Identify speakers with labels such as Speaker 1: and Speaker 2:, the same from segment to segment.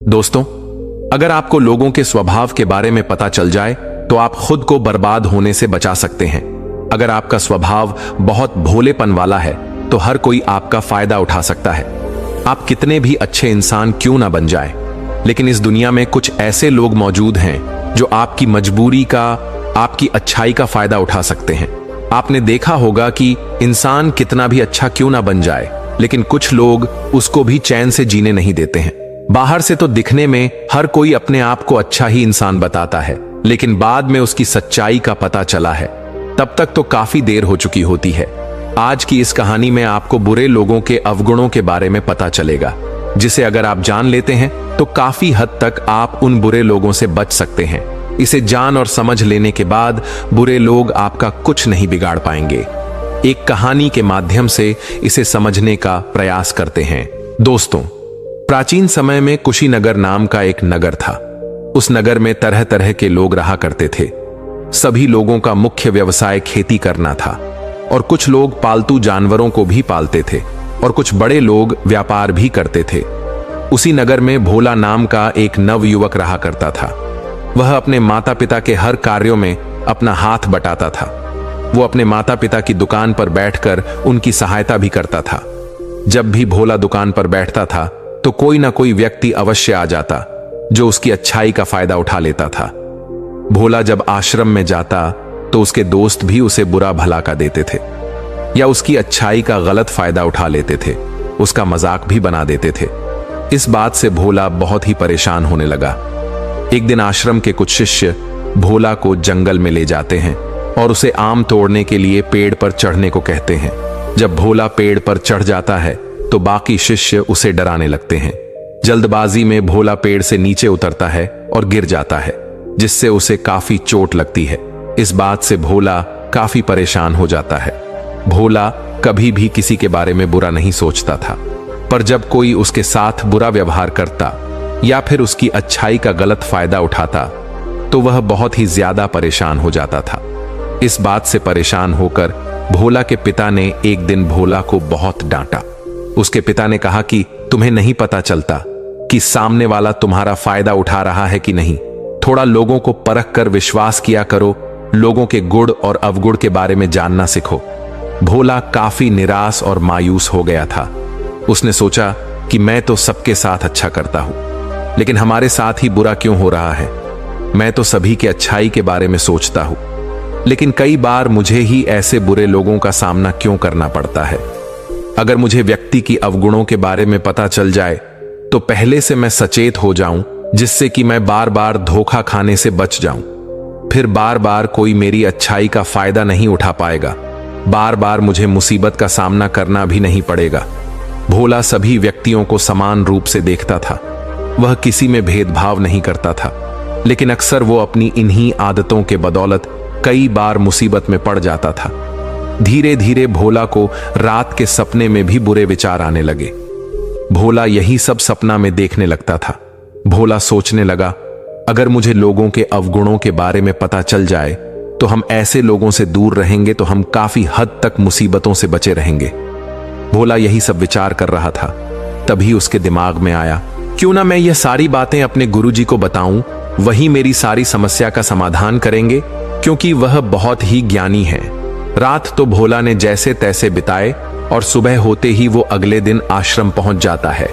Speaker 1: दोस्तों, अगर आपको लोगों के स्वभाव के बारे में पता चल जाए तो आप खुद को बर्बाद होने से बचा सकते हैं। अगर आपका स्वभाव बहुत भोलेपन वाला है तो हर कोई आपका फायदा उठा सकता है। आप कितने भी अच्छे इंसान क्यों ना बन जाए, लेकिन इस दुनिया में कुछ ऐसे लोग मौजूद हैं जो आपकी मजबूरी का, आपकी अच्छाई का फायदा उठा सकते हैं। आपने देखा होगा कि इंसान कितना भी अच्छा क्यों ना बन जाए, लेकिन कुछ लोग उसको भी चैन से जीने नहीं देते हैं। बाहर से तो दिखने में हर कोई अपने आप को अच्छा ही इंसान बताता है, लेकिन बाद में उसकी सच्चाई का पता चला है तब तक तो काफी देर हो चुकी होती है। आज की इस कहानी में आपको बुरे लोगों के अवगुणों के बारे में पता चलेगा, जिसे अगर आप जान लेते हैं तो काफी हद तक आप उन बुरे लोगों से बच सकते हैं। इसे जान और समझ लेने के बाद बुरे लोग आपका कुछ नहीं बिगाड़ पाएंगे। एक कहानी के माध्यम से इसे समझने का प्रयास करते हैं। दोस्तों, प्राचीन समय में कुशीनगर नाम का एक नगर था। उस नगर में तरह तरह के लोग रहा करते थे। सभी लोगों का मुख्य व्यवसाय खेती करना था और कुछ लोग पालतू जानवरों को भी पालते थे और कुछ बड़े लोग व्यापार भी करते थे। उसी नगर में भोला नाम का एक नवयुवक रहा करता था। वह अपने माता पिता के हर कार्यों में अपना हाथ बटाता था। वो अपने माता पिता की दुकान पर बैठकर उनकी सहायता भी करता था। जब भी भोला दुकान पर बैठता था तो कोई ना कोई व्यक्ति अवश्य आ जाता जो उसकी अच्छाई का फायदा उठा लेता था। भोला जब आश्रम में जाता तो उसके दोस्त भी उसे बुरा भला का देते थे या उसकी अच्छाई का गलत फायदा उठा लेते थे, उसका मजाक भी बना देते थे। इस बात से भोला बहुत ही परेशान होने लगा। एक दिन आश्रम के कुछ शिष्य भोला को जंगल में ले जाते हैं और उसे आम तोड़ने के लिए पेड़ पर चढ़ने को कहते हैं। जब भोला पेड़ पर चढ़ जाता है तो बाकी शिष्य उसे डराने लगते हैं। जल्दबाजी में भोला पेड़ से नीचे उतरता है और गिर जाता है, जिससे उसे काफी चोट लगती है। इस बात से भोला काफी परेशान हो जाता है। भोला कभी भी किसी के बारे में बुरा नहीं सोचता था, पर जब कोई उसके साथ बुरा व्यवहार करता या फिर उसकी अच्छाई का गलत फायदा उठाता तो वह बहुत ही ज्यादा परेशान हो जाता था। इस बात से परेशान होकर भोला के पिता ने एक दिन भोला को बहुत डांटा। उसके पिता ने कहा कि तुम्हें नहीं पता चलता कि सामने वाला तुम्हारा फायदा उठा रहा है कि नहीं। थोड़ा लोगों को परख कर विश्वास किया करो, लोगों के गुण और अवगुण के बारे में जानना सीखो। भोला काफी निराश और मायूस हो गया था। उसने सोचा कि मैं तो सबके साथ अच्छा करता हूं, लेकिन हमारे साथ ही बुरा क्यों हो रहा है। मैं तो सभी के अच्छाई के बारे में सोचता हूं, लेकिन कई बार मुझे ही ऐसे बुरे लोगों का सामना क्यों करना पड़ता है। अगर मुझे व्यक्ति की अवगुणों के बारे में पता चल जाए तो पहले से मैं सचेत हो जाऊं, जिससे कि मैं बार बार धोखा खाने से बच जाऊं। फिर बार बार कोई मेरी अच्छाई का फायदा नहीं उठा पाएगा। बार बार मुझे मुसीबत का सामना करना भी नहीं पड़ेगा। भोला सभी व्यक्तियों को समान रूप से देखता था। वह किसी में भेदभाव नहीं करता था, लेकिन अक्सर वो अपनी इन्हीं आदतों के बदौलत कई बार मुसीबत में पड़ जाता था। धीरे धीरे भोला को रात के सपने में भी बुरे विचार आने लगे। भोला यही सब सपना में देखने लगता था। भोला सोचने लगा, अगर मुझे लोगों के अवगुणों के बारे में पता चल जाए तो हम ऐसे लोगों से दूर रहेंगे तो हम काफी हद तक मुसीबतों से बचे रहेंगे। भोला यही सब विचार कर रहा था। तभी उसके दिमाग में आया, क्यों ना मैं ये सारी बातें अपने गुरुजी को बताऊं, वही मेरी सारी समस्या का समाधान करेंगे, क्योंकि वह बहुत ही ज्ञानी है। रात तो भोला ने जैसे तैसे बिताए और सुबह होते ही वो अगले दिन आश्रम पहुंच जाता है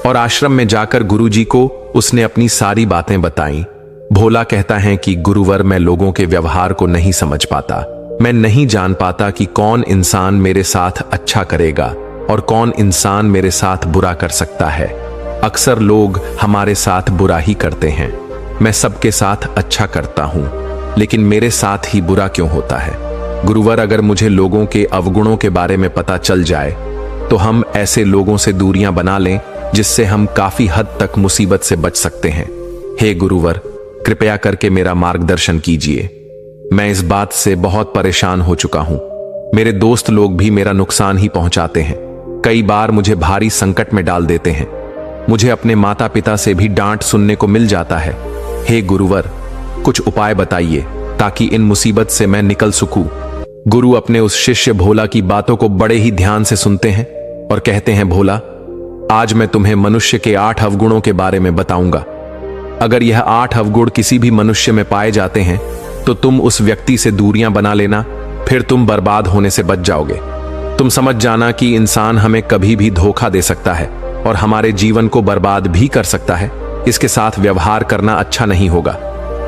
Speaker 1: और आश्रम में जाकर गुरुजी को उसने अपनी सारी बातें बताईं। भोला कहता है कि गुरुवर, मैं लोगों के व्यवहार को नहीं समझ पाता। मैं नहीं जान पाता कि कौन इंसान मेरे साथ अच्छा करेगा और कौन इंसान मेरे साथ बुरा कर सकता है। अक्सर लोग हमारे साथ बुरा ही करते हैं। मैं सबके साथ अच्छा करता हूं, लेकिन मेरे साथ ही बुरा क्यों होता है। गुरुवर, अगर मुझे लोगों के अवगुणों के बारे में पता चल जाए तो हम ऐसे लोगों से दूरियां बना लें जिससे हम काफी हद तक मुसीबत से बच सकते हैं। हे गुरुवर, कृपया करके मेरा मार्गदर्शन कीजिए। मैं इस बात से बहुत परेशान हो चुका हूं। मेरे दोस्त लोग भी मेरा नुकसान ही पहुंचाते हैं। कई बार मुझे भारी संकट में डाल देते हैं। मुझे अपने माता पिता से भी डांट सुनने को मिल जाता है। हे गुरुवर, कुछ उपाय बताइए ताकि इन मुसीबत से मैं निकल सकूं। गुरु अपने उस शिष्य भोला की बातों को बड़े ही ध्यान से सुनते हैं और कहते हैं, भोला, आज मैं तुम्हें मनुष्य के 8 अवगुणों के बारे में बताऊंगा। अगर यह 8 अवगुण किसी भी मनुष्य में पाए जाते हैं तो तुम उस व्यक्ति से दूरियां बना लेना, फिर तुम बर्बाद होने से बच जाओगे। तुम समझ जाना कि इंसान हमें कभी भी धोखा दे सकता है और हमारे जीवन को बर्बाद भी कर सकता है। इसके साथ व्यवहार करना अच्छा नहीं होगा।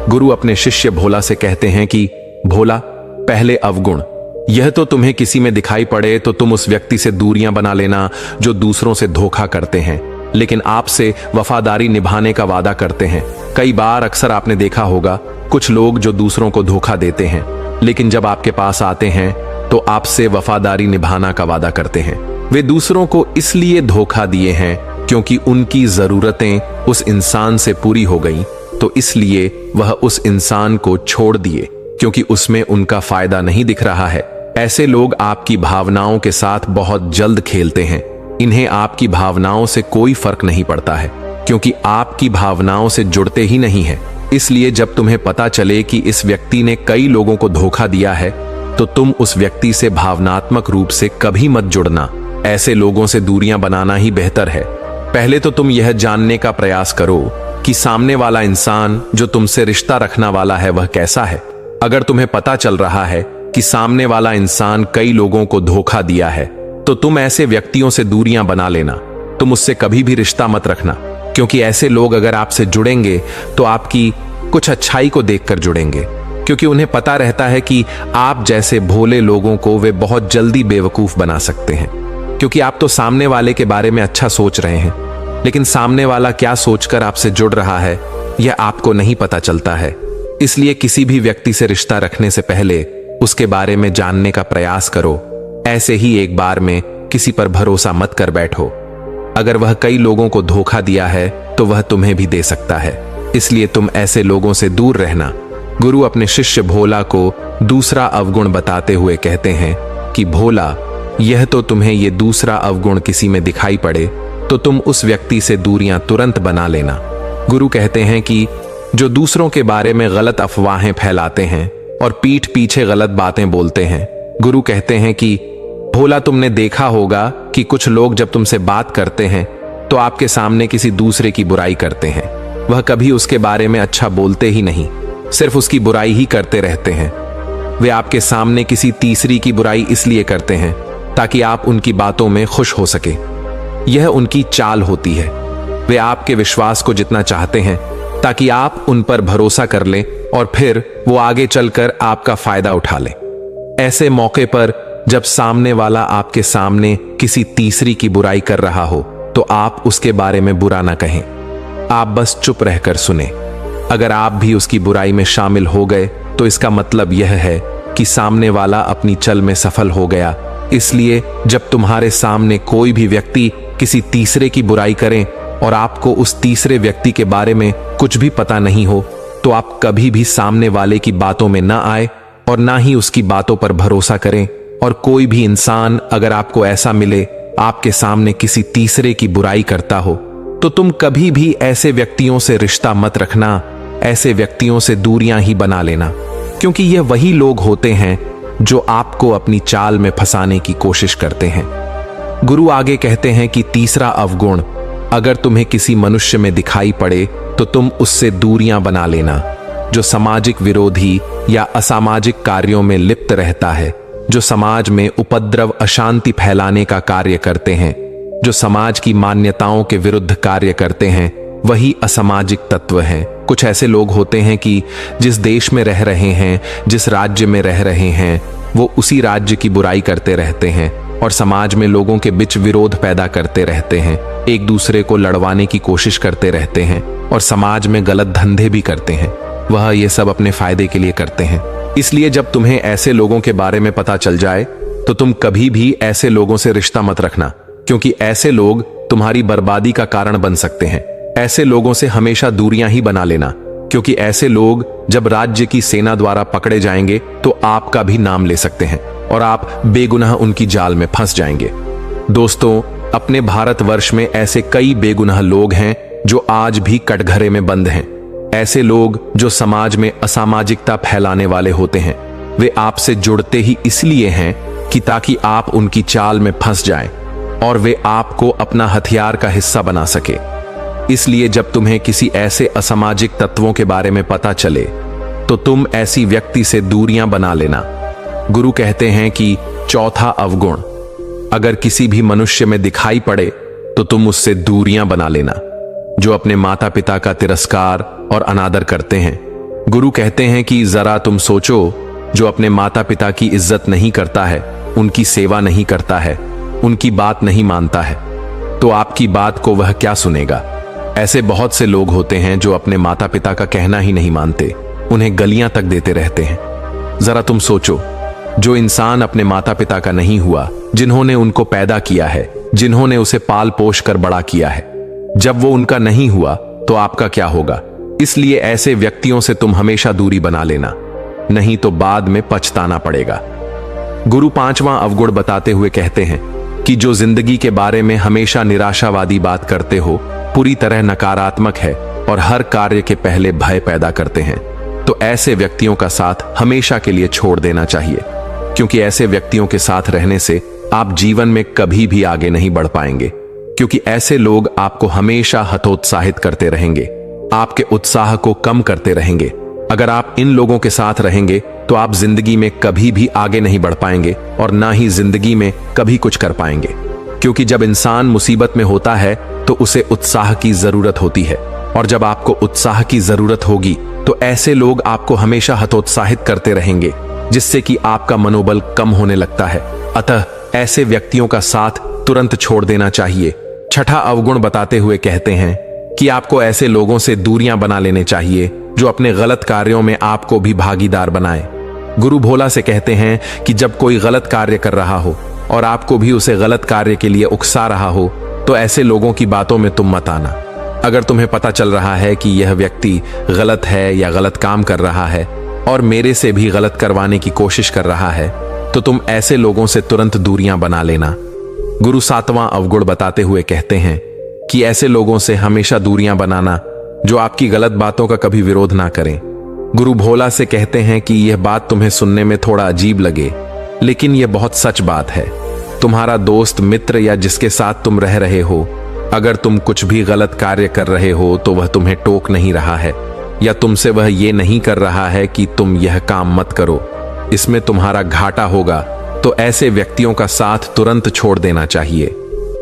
Speaker 1: गुरु अपने शिष्य भोला से कहते हैं कि भोला, पहले अवगुण, यह तो तुम्हें किसी में दिखाई पड़े तो तुम उस व्यक्ति से दूरियां बना लेना जो दूसरों से धोखा करते हैं लेकिन आपसे वफादारी निभाने का वादा करते हैं। कई बार अक्सर आपने देखा होगा कुछ लोग जो दूसरों को धोखा देते हैं लेकिन जब आपके पास आते हैं तो आपसे वफादारी निभाना का वादा करते हैं। वे दूसरों को इसलिए धोखा दिए हैं क्योंकि उनकी जरूरतें उस इंसान से पूरी हो गईं, तो इसलिए वह उस इंसान को छोड़ दिए क्योंकि उसमें उनका फायदा नहीं दिख रहा है। ऐसे लोग आपकी भावनाओं के साथ बहुत जल्द खेलते हैं। इन्हें आपकी भावनाओं से कोई फर्क नहीं पड़ता है क्योंकि आपकी भावनाओं से जुड़ते ही नहीं है। इसलिए जब तुम्हें पता चले कि इस व्यक्ति ने कई लोगों को धोखा दिया है तो तुम उस व्यक्ति से भावनात्मक रूप से कभी मत जुड़ना। ऐसे लोगों से दूरियां बनाना ही बेहतर है। पहले तो तुम यह जानने का प्रयास करो कि सामने वाला इंसान जो तुमसे रिश्ता रखना वाला है वह कैसा है। अगर तुम्हें पता चल रहा है कि सामने वाला इंसान कई लोगों को धोखा दिया है तो तुम ऐसे व्यक्तियों से दूरियां बना लेना। तुम उससे कभी भी रिश्ता मत रखना क्योंकि ऐसे लोग अगर आपसे जुड़ेंगे तो आपकी कुछ अच्छाई को देखकर जुड़ेंगे, क्योंकि उन्हें पता रहता है कि आप जैसे भोले लोगों को वे बहुत जल्दी बेवकूफ बना सकते हैं। क्योंकि आप तो सामने वाले के बारे में अच्छा सोच रहे हैं लेकिन सामने वाला क्या सोचकर आपसे जुड़ रहा है यह आपको नहीं पता चलता है। इसलिए किसी भी व्यक्ति से रिश्ता रखने से पहले उसके बारे में जानने का प्रयास करो। ऐसे ही एक बार में किसी पर भरोसा मत कर बैठो। अगर वह कई लोगों को धोखा दिया है तो वह तुम्हें भी दे सकता है, इसलिए तुम ऐसे लोगों से दूर रहना। गुरु अपने शिष्य भोला को दूसरा अवगुण बताते हुए कहते हैं कि भोला, यह तो तुम्हें ये दूसरा अवगुण किसी में दिखाई पड़े तो तुम उस व्यक्ति से दूरियां तुरंत बना लेना। गुरु कहते हैं कि जो दूसरों के बारे में गलत अफवाहें फैलाते हैं और पीठ पीछे गलत बातें बोलते हैं, गुरु कहते हैं कि भोला, तुमने देखा होगा कि कुछ लोग जब तुमसे बात करते हैं तो आपके सामने किसी दूसरे की बुराई करते हैं। वह कभी उसके बारे में अच्छा बोलते ही नहीं, सिर्फ उसकी बुराई ही करते रहते हैं। वे आपके सामने किसी तीसरी की बुराई इसलिए करते हैं ताकि आप उनकी बातों में खुश हो सके। यह उनकी चाल होती है। वे आपके विश्वास को जितना चाहते हैं ताकि आप उन पर भरोसा कर लें और फिर वो आगे चलकर आपका फायदा उठा लें। ऐसे मौके पर जब सामने वाला आपके सामने किसी तीसरी की बुराई कर रहा हो तो आप उसके बारे में बुरा ना कहें, आप बस चुप रहकर सुने। अगर आप भी उसकी बुराई में शामिल हो गए तो इसका मतलब यह है कि सामने वाला अपनी चल में सफल हो गया। इसलिए जब तुम्हारे सामने कोई भी व्यक्ति किसी तीसरे की बुराई करे और आपको उस तीसरे व्यक्ति के बारे में कुछ भी पता नहीं हो तो आप कभी भी सामने वाले की बातों में ना आए और ना ही उसकी बातों पर भरोसा करें। और कोई भी इंसान अगर आपको ऐसा मिले आपके सामने किसी तीसरे की बुराई करता हो तो तुम कभी भी ऐसे व्यक्तियों से रिश्ता मत रखना। ऐसे व्यक्तियों से दूरियां ही बना लेना, क्योंकि ये वही लोग होते हैं जो आपको अपनी चाल में फंसाने की कोशिश करते हैं। गुरु आगे कहते हैं कि तीसरा अवगुण, अगर तुम्हें किसी मनुष्य में दिखाई पड़े तो तुम उससे दूरियां बना लेना। जो सामाजिक विरोधी या असामाजिक कार्यों में लिप्त रहता है, जो समाज में उपद्रव अशांति फैलाने का कार्य करते हैं, जो समाज की मान्यताओं के विरुद्ध कार्य करते हैं, वही असामाजिक तत्व हैं। कुछ ऐसे लोग होते हैं कि जिस देश में रह रहे हैं, जिस राज्य में रह रहे हैं, वो उसी राज्य की बुराई करते रहते हैं और समाज में लोगों के बीच विरोध पैदा करते रहते हैं, एक दूसरे को लड़वाने की कोशिश करते रहते हैं और समाज में गलत धंधे भी करते हैं। वह ये सब अपने फायदे के लिए करते हैं। इसलिए जब तुम्हें ऐसे लोगों के बारे में पता चल जाए तो तुम कभी भी ऐसे लोगों से रिश्ता मत रखना, क्योंकि ऐसे लोग तुम्हारी बर्बादी का कारण बन सकते हैं। ऐसे लोगों से हमेशा दूरियां ही बना लेना, क्योंकि ऐसे लोग जब राज्य की सेना द्वारा पकड़े जाएंगे तो आपका भी नाम ले सकते हैं और आप बेगुनाह उनकी जाल में फंस जाएंगे। दोस्तों, अपने भारतवर्ष में ऐसे कई बेगुनाह लोग हैं जो आज भी कटघरे में बंद हैं। ऐसे लोग जो समाज में असामाजिकता फैलाने वाले होते हैं, वे आपसे जुड़ते ही इसलिए हैं कि ताकि आप उनकी चाल में फंस जाएं। और वे आपको अपना हथियार का हिस्सा बना सके। इसलिए जब तुम्हें किसी ऐसे असामाजिक तत्वों के बारे में पता चले तो तुम ऐसी व्यक्ति से दूरियां बना लेना। गुरु कहते हैं कि चौथा अवगुण अगर किसी भी मनुष्य में दिखाई पड़े तो तुम उससे दूरियां बना लेना, जो अपने माता पिता का तिरस्कार और अनादर करते हैं। गुरु कहते हैं कि जरा तुम सोचो, जो अपने माता पिता की इज्जत नहीं करता है, उनकी सेवा नहीं करता है, उनकी बात नहीं मानता है, तो आपकी बात को वह क्या सुनेगा। ऐसे बहुत से लोग होते हैं जो अपने माता पिता का कहना ही नहीं मानते, उन्हें गलियां तक देते रहते हैं। जरा तुम सोचो, जो इंसान अपने माता पिता का नहीं हुआ, जिन्होंने उनको पैदा किया है, जिन्होंने उसे पाल पोष कर बड़ा किया है, जब वो उनका नहीं हुआ तो आपका क्या होगा। इसलिए ऐसे व्यक्तियों से तुम हमेशा दूरी बना लेना, नहीं तो बाद में पछताना पड़ेगा। गुरु पांचवां अवगुण बताते हुए कहते हैं कि जो जिंदगी के बारे में हमेशा निराशावादी बात करते हो, पूरी तरह नकारात्मक है और हर कार्य के पहले भय पैदा करते हैं, तो ऐसे व्यक्तियों का साथ हमेशा के लिए छोड़ देना चाहिए, क्योंकि ऐसे व्यक्तियों के साथ रहने से आप जीवन में कभी भी आगे नहीं बढ़ पाएंगे, क्योंकि ऐसे लोग आपको हमेशा हतोत्साहित करते रहेंगे, आपके उत्साह को कम करते रहेंगे। अगर आप इन लोगों के साथ रहेंगे तो आप जिंदगी में कभी भी आगे नहीं बढ़ पाएंगे और ना ही जिंदगी में कभी कुछ कर पाएंगे, क्योंकि जब इंसान मुसीबत में होता है तो उसे उत्साह की जरूरत होती है, और जब आपको उत्साह की जरूरत होगी तो ऐसे लोग आपको हमेशा हतोत्साहित करते रहेंगे, जिससे कि आपका मनोबल कम होने लगता है। अतः ऐसे व्यक्तियों का साथ तुरंत छोड़ देना चाहिए। छठा अवगुण बताते हुए कहते हैं कि आपको ऐसे लोगों से दूरियां बना लेने चाहिए जो अपने गलत कार्यों में आपको भी भागीदार बनाए। गुरु भोला से कहते हैं कि जब कोई गलत कार्य कर रहा हो और आपको भी उसे गलत कार्य के लिए उकसा रहा हो, तो ऐसे लोगों की बातों में तुम मत आना। अगर तुम्हें पता चल रहा है कि यह व्यक्ति गलत है या गलत काम कर रहा है और मेरे से भी गलत करवाने की कोशिश कर रहा है, तो तुम ऐसे लोगों से तुरंत दूरियां बना लेना। गुरु सातवां अवगुण बताते हुए कहते हैं कि ऐसे लोगों से हमेशा दूरियां बनाना जो आपकी गलत बातों का कभी विरोध ना करें। गुरु भोला से कहते हैं कि यह बात तुम्हें सुनने में थोड़ा अजीब लगे, लेकिन यह बहुत सच बात है। तुम्हारा दोस्त, मित्र या जिसके साथ तुम रह रहे हो, अगर तुम कुछ भी गलत कार्य कर रहे हो तो वह तुम्हें टोक नहीं रहा है या तुमसे वह ये नहीं कर रहा है कि तुम यह काम मत करो, इसमें तुम्हारा घाटा होगा, तो ऐसे व्यक्तियों का साथ तुरंत छोड़ देना चाहिए।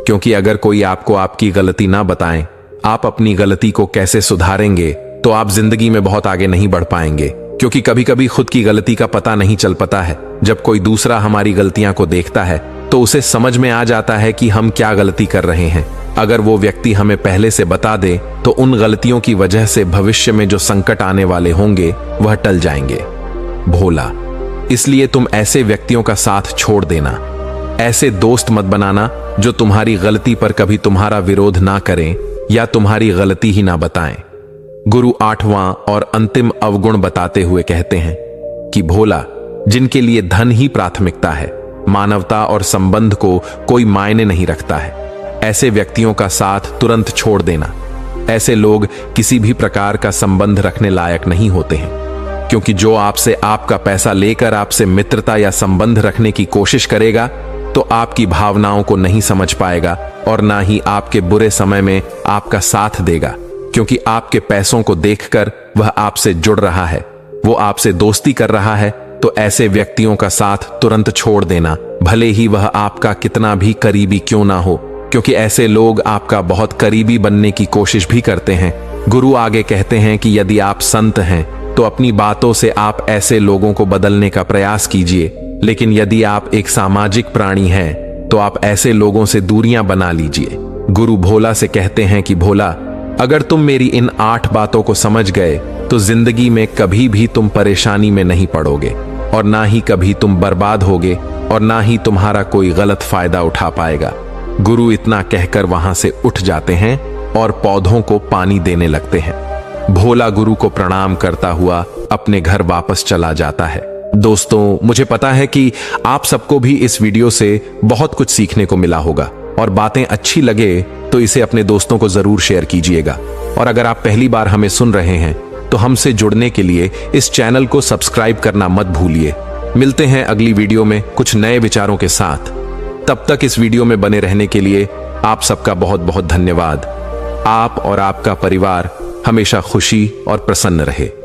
Speaker 1: क्योंकि अगर कोई आपको आपकी गलती ना बताएं, आप अपनी गलती को कैसे सुधारेंगे, तो आप जिंदगी में बहुत आगे नहीं बढ़ पाएंगे। क्योंकि कभी कभी खुद की गलती का पता नहीं चल पाता है। जब कोई दूसरा हमारी गलतियां को देखता है तो उसे समझ में आ जाता है कि हम क्या गलती कर रहे हैं। अगर वो व्यक्ति हमें पहले से बता दे तो उन गलतियों की वजह से भविष्य में जो संकट आने वाले होंगे वह टल जाएंगे। भोला, इसलिए तुम ऐसे व्यक्तियों का साथ छोड़ देना। ऐसे दोस्त मत बनाना जो तुम्हारी गलती पर कभी तुम्हारा विरोध ना करें या तुम्हारी गलती ही ना बताएं। गुरु आठवां और अंतिम अवगुण बताते हुए कहते हैं कि भोला, जिनके लिए धन ही प्राथमिकता है, मानवता और संबंध को कोई मायने नहीं रखता है, ऐसे व्यक्तियों का साथ तुरंत छोड़ देना। ऐसे लोग किसी भी प्रकार का संबंध रखने लायक नहीं होते हैं, क्योंकि जो आपसे आपका पैसा लेकर आपसे मित्रता या संबंध रखने की कोशिश करेगा तो आपकी भावनाओं को नहीं समझ पाएगा और ना ही आपके बुरे समय में आपका साथ देगा, क्योंकि आपके पैसों को देखकर वह आपसे जुड़ रहा है, वो आपसे दोस्ती कर रहा है। तो ऐसे व्यक्तियों का साथ तुरंत छोड़ देना, भले ही वह आपका कितना भी करीबी क्यों ना हो, क्योंकि ऐसे लोग आपका बहुत करीबी बनने की कोशिश भी करते हैं। गुरु आगे कहते हैं कि यदि आप संत हैं तो अपनी बातों से आप ऐसे लोगों को बदलने का प्रयास कीजिए, लेकिन यदि आप एक सामाजिक प्राणी हैं तो आप ऐसे लोगों से दूरियां बना लीजिए। गुरु भोला से कहते हैं कि भोला, अगर तुम मेरी इन 8 बातों को समझ गए तो जिंदगी में कभी भी तुम परेशानी में नहीं पड़ोगे और ना ही कभी तुम बर्बाद होगे और ना ही तुम्हारा कोई गलत फायदा उठा पाएगा। गुरु इतना कहकर वहां से उठ जाते हैं और पौधों को पानी देने लगते हैं। भोला गुरु को प्रणाम करता हुआ अपने घर वापस चला जाता है। दोस्तों, मुझे पता है कि आप सबको भी इस वीडियो से बहुत कुछ सीखने को मिला होगा और बातें अच्छी लगे तो इसे अपने दोस्तों को जरूर शेयर कीजिएगा। और अगर आप पहली बार हमें सुन रहे हैं तो हमसे जुड़ने के लिए इस चैनल को सब्सक्राइब करना मत भूलिए। मिलते हैं अगली वीडियो में कुछ नए विचारों के साथ। तब तक इस वीडियो में बने रहने के लिए आप सबका बहुत बहुत धन्यवाद। आप और आपका परिवार हमेशा खुशी और प्रसन्न रहे।